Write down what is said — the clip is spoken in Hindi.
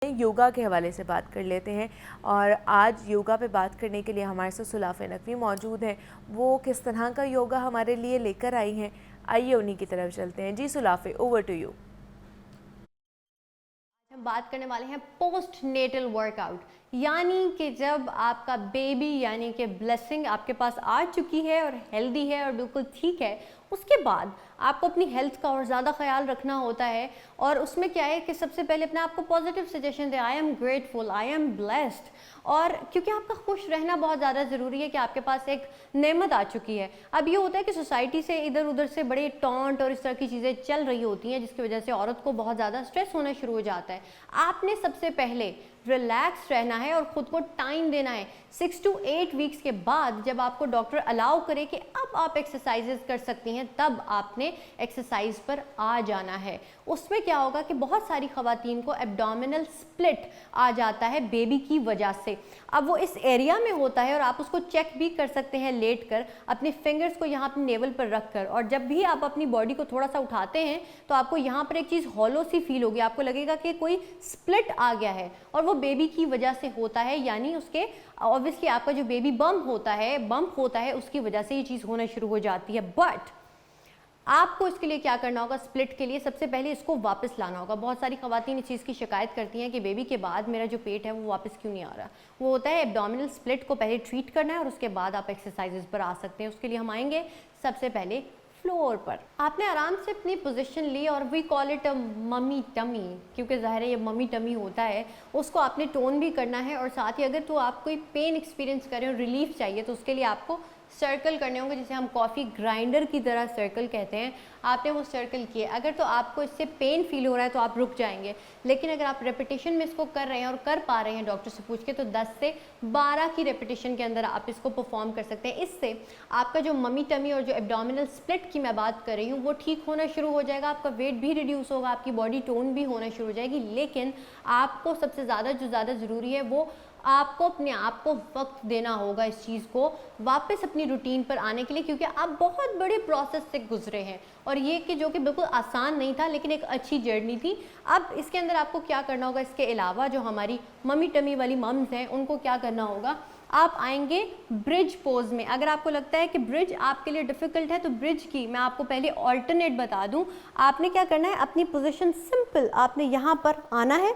योगा के हवाले से बात कर लेते हैं। और आज योगा पे बात करने के लिए हमारे साथ सुलाफ़े नकवी मौजूद हैं। वो किस तरह का योगा हमारे लिए लेकर आई हैं, आइए उन्हीं की तरफ चलते हैं। जी सुलाफ़े, ओवर टू यू। हम बात करने वाले हैं पोस्ट नेटल वर्कआउट, यानी कि जब आपका बेबी यानी कि ब्लेसिंग आपके पास आ चुकी है और हेल्दी है और बिल्कुल ठीक है, उसके बाद आपको अपनी हेल्थ का और ज़्यादा ख्याल रखना होता है। और उसमें क्या है कि सबसे पहले अपने आप को पॉजिटिव सजेशन दें, I am grateful, I am blessed. और क्योंकि आपका खुश रहना बहुत ज़्यादा ज़रूरी है कि आपके पास एक नेमत आ चुकी है। अब ये होता है कि सोसाइटी से इधर उधर से बड़े टॉन्ट और इस तरह की चीज़ें चल रही होती हैं, जिसकी वजह से औरत को बहुत ज़्यादा स्ट्रेस होना शुरू हो जाता है। आपने सबसे पहले रिलैक्स रहना है और ख़ुद को टाइम देना है। 6 to 8 वीक्स के बाद जब आपको डॉक्टर अलाउ करे कि अब आप एक्सरसाइजेज कर सकती हैं, तब आपने एक्सरसाइज पर आ जाना है। उसमें क्या होगा कि बहुत सारी ख़वातीन को एब्डोमिनल स्प्लिट आ जाता है बेबी की वजह से। अब वो इस एरिया में होता है और आप उसको चेक भी कर सकते हैं लेट कर, अपने फिंगर्स को यहाँ अपने नेवल पर रख कर। और जब भी आप अपनी बॉडी को थोड़ा सा उठाते हैं तो आपको यहाँ पर एक चीज़ हॉलो सी फील होगी, आपको लगेगा कि कोई स्प्लिट आ गया है, और वो बेबी की वजह से होता है। यानी उसके ऑब्वियसली आपका जो बेबी बम्प होता है उसकी वजह से ये चीज़ होना शुरू हो जाती है। बट आपको इसके लिए क्या करना होगा, स्प्लिट के लिए सबसे पहले इसको वापस लाना होगा। बहुत सारी ख़वातीन इस चीज़ की शिकायत करती हैं कि बेबी के बाद मेरा जो पेट है वो वापस क्यों नहीं आ रहा। वो होता है एब्डोमिनल स्प्लिट को पहले ट्रीट करना है और उसके बाद आप एक्सरसाइजेज पर आ सकते हैं। उसके लिए हम आएंगे सबसे पहले फ्लोर पर। आपने आराम से अपनी पोजीशन ली और we call it mummy tummy, क्योंकि ज़ाहिर है ये मम्मी टमी होता है। उसको आपने टोन भी करना है और साथ ही अगर तो आप कोई पेन एक्सपीरियंस करें और रिलीफ चाहिए तो उसके लिए आपको सर्कल करने होंगे, जिसे हम कॉफ़ी ग्राइंडर की तरह सर्कल कहते हैं। आपने वो सर्कल किए, अगर तो आपको इससे पेन फील हो रहा है तो आप रुक जाएंगे, लेकिन अगर आप रेपिटेशन में इसको कर रहे हैं और कर पा रहे हैं डॉक्टर से पूछ के, तो 10 से 12 की रेपिटेशन के अंदर आप इसको परफॉर्म कर सकते हैं। इससे आपका जो मम्मी टमी और जो एब्डोमिनल स्प्लिट की मैं बात कर रही हूँ वो ठीक होना शुरू हो जाएगा, आपका वेट भी रिड्यूस होगा, आपकी बॉडी टोन भी होना शुरू हो जाएगी। लेकिन आपको सबसे ज़्यादा जो ज़्यादा ज़रूरी है वो आपको अपने आप को वक्त देना होगा इस चीज़ को वापस अपनी रूटीन पर आने के लिए, क्योंकि आप बहुत बड़े प्रोसेस से गुजरे हैं और ये कि जो कि बिल्कुल आसान नहीं था, लेकिन एक अच्छी जर्नी थी। अब इसके अंदर आपको क्या करना होगा, इसके अलावा जो हमारी मम्मी टमी वाली मम्स हैं उनको क्या करना होगा, आप आएंगे ब्रिज पोज में। अगर आपको लगता है कि ब्रिज आपके लिए डिफ़िकल्ट है तो ब्रिज की मैं आपको पहले ऑल्टरनेट बता दूं। आपने क्या करना है, अपनी पोजीशन सिंपल, आपने यहाँ पर आना है,